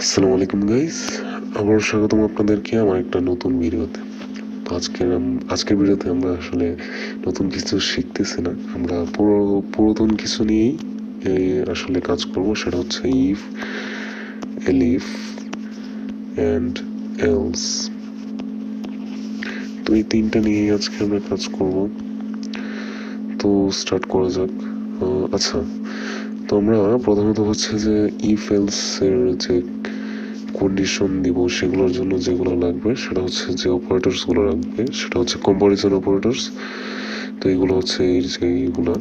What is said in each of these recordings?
আসসালামু আলাইকুম গাইস, আবার স্বাগতম আপনাদেরকে আমার একটা নতুন ভিডিওতে। তো আজকের ভিডিওতে আমরা আসলে নতুন কিছু শিখতেছি না, আমরা পুরাতন কিছু নিয়েই আসলে কাজ করব। সেটা হচ্ছে ইফ, এলিফ অ্যান্ড এলস। তো এই তিনটা নিয়েই আজকে আমরা কাজ করব। তো স্টার্ট করা যাক। আচ্ছা, তো আমরা প্রথমত হচ্ছে যে ইফ এলস এর যে কন্ডিশন দিব সেগুলোর জন্য যেগুলো লাগবে সেটা হচ্ছে যে অপারেটরস গুলো রাখবে, সেটা হচ্ছে কম্পারিজন অপারেটরস। তো এগুলো হচ্ছে এই যে এইগুলা,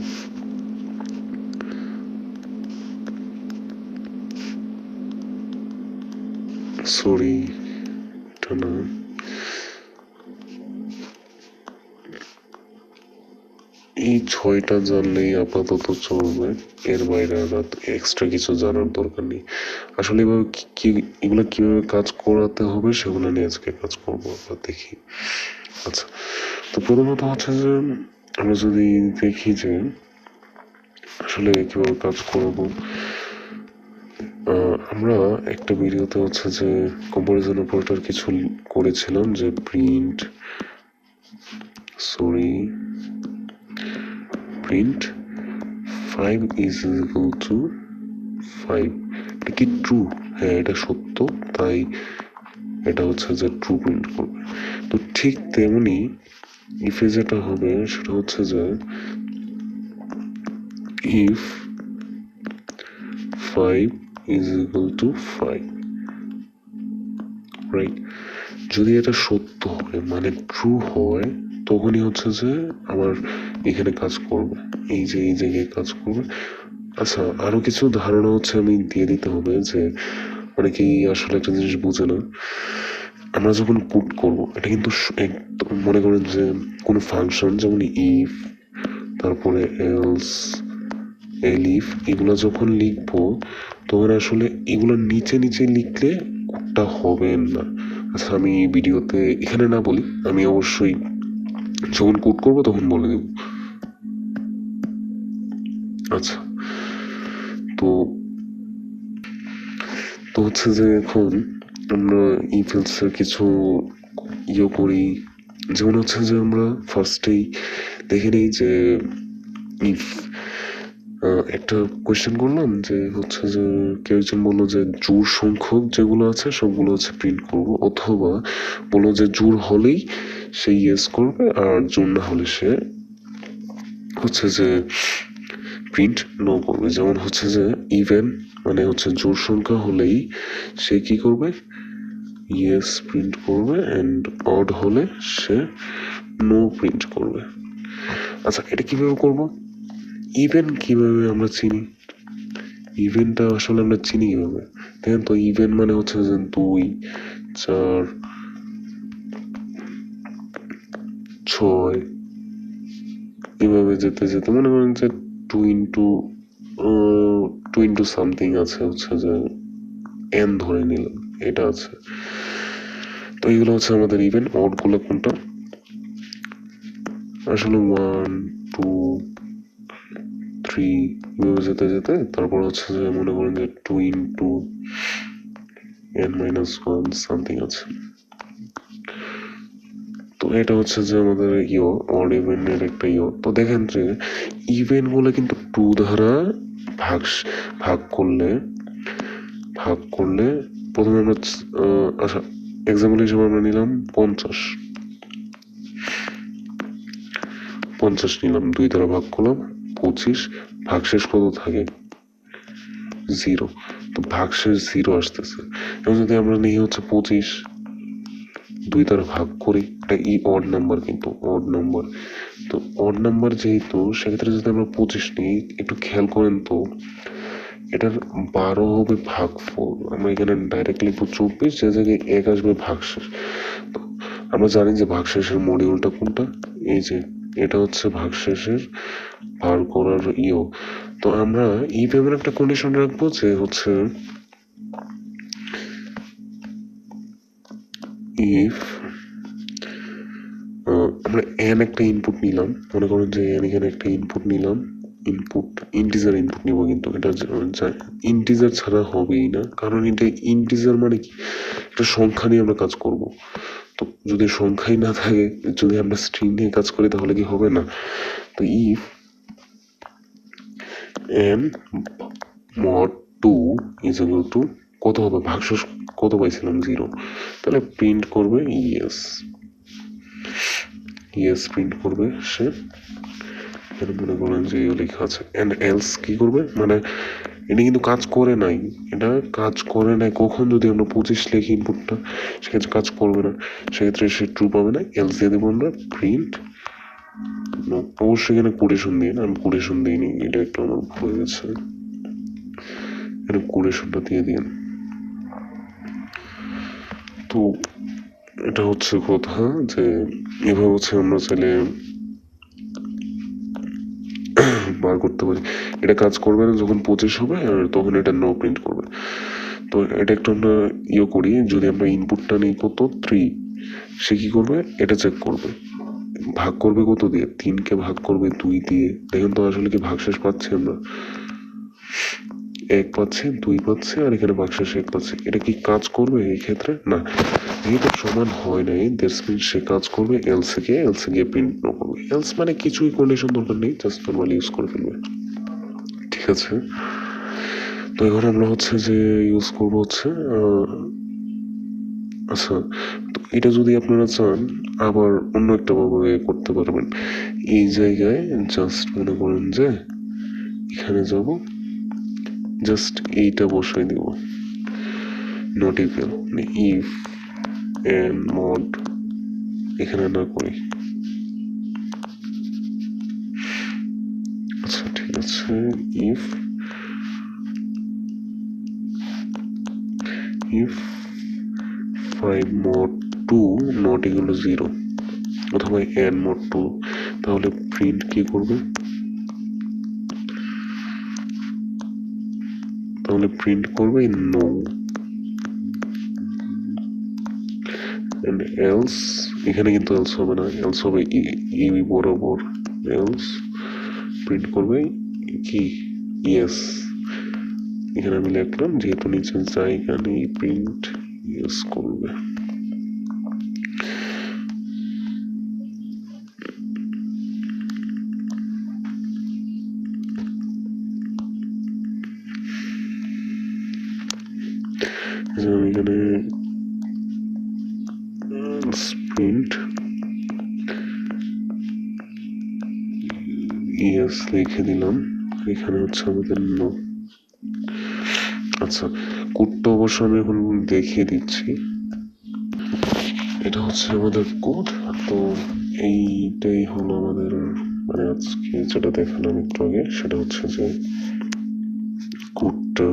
সরি এটা না, এই ছয়টা জানলেই আপাতত চলবে। এর বাইরে আর এক্সট্রা কিছু জানার দরকার নেই। আসলে এভাবে এগুলো কিভাবে কাজ করাতে হবে সেগুলো নিয়ে আজকে কাজ করবো, আমরা দেখি। আচ্ছা, তো প্রথমত হচ্ছে যে আমরা যদি দেখি যে আসলে কিভাবে কাজ করবো। আমরা একটা ভিডিওতে হচ্ছে যে কম্পারিজন অপারেটর কিছু করেছিলাম, যে প্রিন্ট 5 ইজ ইকুয়াল টু 5। এটা কি ট্রু? হ্যাঁ, এটা সত্য, তাই এটা হচ্ছে যে ট্রু প্রিন্ট করবে। তো ঠিক তেমনি ইফে যেটা হবে সেটা হচ্ছে যে if 5 is equal to 5, right? যদি এটা সত্য হয় মানে ট্রু হয়, তখনই হচ্ছে যে আমার এখানে কাজ করবে, এই যে এই জায়গায় কাজ করবে। আচ্ছা, আরো কিছু ধারণা হচ্ছে আমি দিয়ে দিতে হবে, যে অনেকেই আসলে একটা জিনিস বুঝে না। আমরা যখন পুট করব, এটা কিন্তু একদম মনে করেন যে কোনো ফাংশন যেমন ইফ, তারপরে এলস, এলিফ, এগুলো যখন লিখবো তখন আসলে এগুলো নিচে নিচে লিখলে কোডটা হবে না। আচ্ছা, আমি এই ভিডিওতে এখানে না বলি, আমি অবশ্যই যখন কোড করবো তখন বলে দেব। আচ্ছা, তো তো হচ্ছে যে এখন আমরা ইফ এলস এর কিছু করি। যেমন হচ্ছে যে আমরা ফার্স্টেই দেখে নিই যে ইফ একটা কোয়েশ্চেন করলাম, যে হচ্ছে যে কেউ একজন বললো যে জোড় সংখ্যক যেগুলো আছে সবগুলো হচ্ছে প্রিন্ট করবো, অথবা বললো যে জোড় হলেই সে ইয়েস করবে, আর জোড় না হলে সে হচ্ছে যে প্রিন্ট নো করবে। যেমন হচ্ছে যে ইভেন মানে হচ্ছে জোড় সংখ্যা হলেই সে কি করবে, ইয়েস প্রিন্ট করবে, অ্যান্ড অড হলে সে নো প্রিন্ট করবে। আচ্ছা, এটা কিভাবে করব? ইভেন কিভাবে আমরা চিনি? ইভেন্টটা আসলে আমরা চিনি কিভাবে? দেখেন তো, ইভেন্ট মানে হচ্ছে যে 2, 4, 6 এভাবে যেতে যেতে মনে করেন যে 2 ইন্টু সামথিং আছে, হচ্ছে যে এন ধরে নিলাম, এটা আছে। তো এগুলো হচ্ছে আমাদের ইভেন্ট। অড গুলো কোনটা? আসলে 1, 2, 3 এভাবে যেতে যেতে তারপর হচ্ছে যে মনে করেন যে 2 ইন্টু n-1 সামথিং আছে। তো এটা হচ্ছে যে আমাদের অড ইভেন্টের একটা তো দেখেন যে ইভেন্ট গুলো কিন্তু 2 দ্বারা ভাগ ভাগ করলে ভাগ করলে প্রথমে আমরা আচ্ছা, এক্সাম্পল হিসেবে আমরা নিলাম 50 নিলাম, 2 দ্বারা ভাগ করলাম 25, ভাগশেষ কত থাকে? 0। তো ভাগশেষ 0 আসতেছে। এবং যদি আমরা নিই হচ্ছে 25, 2 দ্বারা ভাগ করি, এটা অড নাম্বার, কিন্তু অড নাম্বার। তো অড নাম্বার যেহেতু, সেক্ষেত্রে যদি আমরা 25 নিই, একটু খেয়াল করেন তো এটার 12 হবে ভাগফল। আমরা এখানে ডাইরেক্ট লিখবো 24, যে জায়গায় 1 আসবে ভাগশেষ। তো আমরা জানি যে ভাগশেষের মডিউলটা কোনটা, এই যে এটা হচ্ছে ভাগশেষের বার করার তো আমরা এই পেমেন্ট একটা কন্ডিশন রাখবো, যে হচ্ছে ইফ আমরা এন একটা ইনপুট নিলাম, মনে করেন যে এন এখানে একটা ইনপুট নিলাম, ইনপুট ইন্টিজার ইনপুট নিব, কিন্তু এটা ইন্টিজার ছাড়া হবেই না, কারণ এটা ইন্টিজার মানে কি, একটা সংখ্যা নিয়ে আমরা কাজ করব। তো যদি সংখ্যাই না থাকে, যদি আমরা স্ট্রিং নিয়ে কাজ করি তাহলে কি হবে না। তো if N mod 2 is equal to কত হবে, ভাগশেষ কত পাইছিলাম 0, তাহলে প্রিন্ট করবে ইয়েস, ইয়েস প্রিন্ট করবে সে। এখানে মনে করেন যে লেখা আছে এন্ড এলস কি করবে, মানে এটা কিন্তু কাজ করে নাই, এটা কাজ করে নাই কখন, যদি আমরা 25 লিখি ইনপুটটা, সেক্ষেত্রে কাজ করবে না, সেক্ষেত্রে সে ট্রু পাবে না। এলস দিয়ে দেবো আমরা প্রিন্ট, অবশ্যই এখানে কোটেশন দিয়ে না, আমি কোটেশন দিইনি, এটা একটু আমার ভুল হয়ে গেছে, এখানে কোটেশনটা দিয়ে দিন। তো এটা হচ্ছে কথা যে এভাবে হচ্ছে আমরা চাইলে বার করতে পারি। এটা কাজ করবে না যখন 25 হবে, আর তখন এটা নো প্রিন্ট করবে। তো এটা একটু আমরা করি, যদি আমরা ইনপুটটা নিই কত 3, সে কি করবে, এটা চেক করবে, ভাগ করবে কত দিয়ে, 3কে ভাগ করবে 2 দিয়ে। দেখেন তো আসলে কি ভাগশেষ পাচ্ছি আমরা, 1 পাচ্ছি, 2 পাচ্ছি, আর এখানে ভাগশেষ 1 পাচ্ছি। এটা কি কাজ করবে এই ক্ষেত্রে, না, এটা সমান হয় নাই, দ্যাটস মিন সে কাজ করবে এলসে গিয়ে প্রিন্ট না করবে। এলস মানে কিছুই কন্ডিশন দরকার নেই, জাস্ট নর্মালি ইউজ করে ফেলবে, ঠিক আছে। তো এখন আমরা হচ্ছে যে ইউজ করবো হচ্ছে আচ্ছা, তো এটা যদি আপনারা চান আবার অন্য একটা ভাবে করতে পারবেন। এই জায়গায় জাস্ট মনে করেন যে এখানে যাব, জাস্ট এইটা বসাই দিব, নট ইকুয়াল, মানে ইফ এন্ড মড এখানে না করি। আচ্ছা ঠিক আছে, if if 5 mod 2 not equal 0, অথবা n mod 2, তাহলে প্রিন্ট কি করবে, তাহলে প্রিন্ট করবে নো, and else এখানে কিন্তু else হবে না, else হবে ই বরাবর, else প্রিন্ট করবে কি ইয়েস। এখানে আমি লিখলাম যেহেতু নিচে জায়গা নেই, প্রিন্ট ইয়েস করবে। আমি এখানে প্রিন্ট ইয়েস লিখে দিলাম, এখানে হচ্ছে আমাদের নো। আচ্ছা, কোডটা অবশ্য আমি এখন দেখিয়ে দিচ্ছি, এটা হচ্ছে আমাদের কোড। তো এইটাই হলো আমাদের, মানে আজকে যেটা দেখালাম একটু আগে, সেটা হচ্ছে যে কোডটা।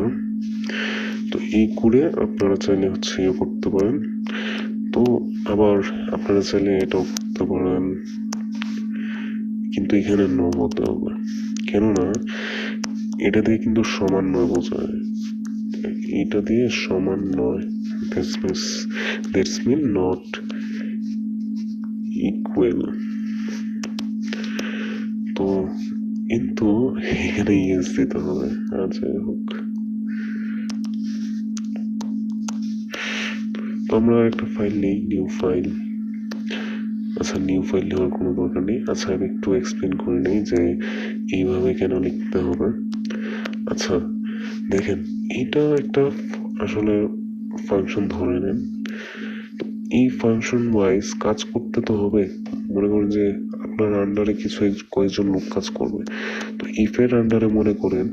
তো এই কোডে আপনারা চাইলে হচ্ছে ইয়ে করতে পারেন, তো আবার আপনারা চাইলে এটাও করতে পারেন, কিন্তু এখানে নো বলতে হবে, কেননা এটা দিয়ে কিন্তু সমান নয় বোঝায়, এটা দিয়ে সমান নয়, দ্যাটস মিন নট ইকুয়াল। তো কিন্তু এখানে ইয়েস দিতে হবে, আর যাই হোক। তো আমরা একটা ফাইল নেই, নিউ ফাইল। আচ্ছা, নিউ ফাইল নেওয়ার কোনো দরকার নেই। আচ্ছা, আমি একটু এক্সপ্লেন করে নিই যে এইভাবে কেন লিখতে হবে। আচ্ছা দেখেন, এটা একটা আসলে ফাংশন ধরে নেন, তো এই ফাংশন ওয়াইজ কাজ করতে তো হবে। মনে করেন যে আপনার আন্ডারে কিছু কয়েকজন লোক কাজ করবে, তো ইফের আন্ডারে মনে করেন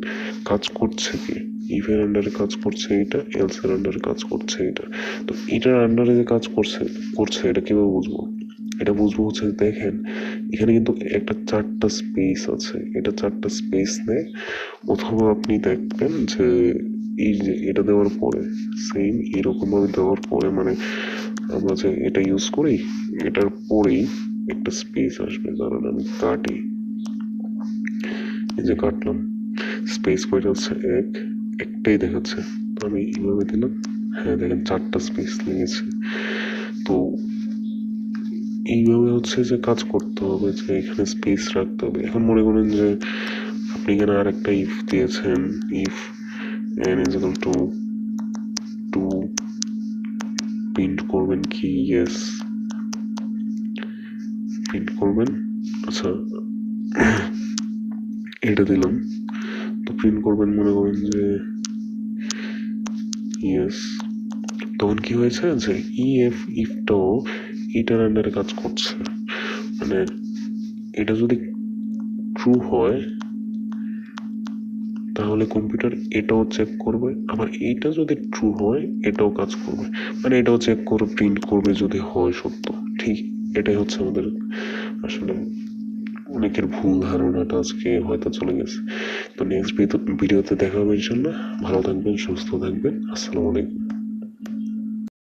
কাজ করছে কি, ইফের আন্ডারে কাজ করছে এটা, এলস এর আন্ডারে কাজ করছে এটা। তো এটার আন্ডারে যে কাজ করছে করছে এটা কিভাবে বুঝবো, এটা বুঝবো হচ্ছে দেখেন এখানে কিন্তু একটা 4টা স্পেস আছে, এটা 4টা স্পেস নেয়, অথবা আপনি দেখবেন যে এই যে এটা দেওয়ার পরে সেম এরকম ভাবে দেওয়ার পরে, মানে আমরা যে এটা ইউজ করি এটার পরেই একটা স্পেস আসবে, কারণ আমি কাটি, এই যে কাটলাম, স্পেস কয়টা হচ্ছে একটাই দেখাচ্ছে, তো আমি এইভাবে দিলাম, হ্যাঁ দেখেন 4টা স্পেস লেগেছে। তো এইভাবে হচ্ছে যে কাজ করতে হবে, যে এখানে স্পেস রাখতে হবে। এখন মনে করেন যে আপনি এখানে আর একটা ইফ দিয়েছেন, if n is equal to 2, print করবেন কি ইয়েস, প্রিন্ট করবেন। আচ্ছা এটা দিলাম, তো প্রিন্ট করবেন মনে করেন যে ইয়েস। তখন কি হয়েছে যে ইফটাও এটার আন্ডারে কাজ করছে, মানে এটা যদি ট্রু হয় তাহলে কম্পিউটার এটাও চেক করবে, আবার এইটা যদি ট্রু হয় এটাও কাজ করবে, মানে এটাও চেক করে প্রিন্ট করবে যদি হয় সত্য। ঠিক এটাই হচ্ছে আমাদের আসলে অনেকের ভুল ধারণাটা আজকে হয়তো চলে গেছে। তো নেক্সট ভিডিওতে দেখা হবে ইনশাল্লাহ। ভালো থাকবেন, সুস্থ থাকবেন, আসসালামু আলাইকুম।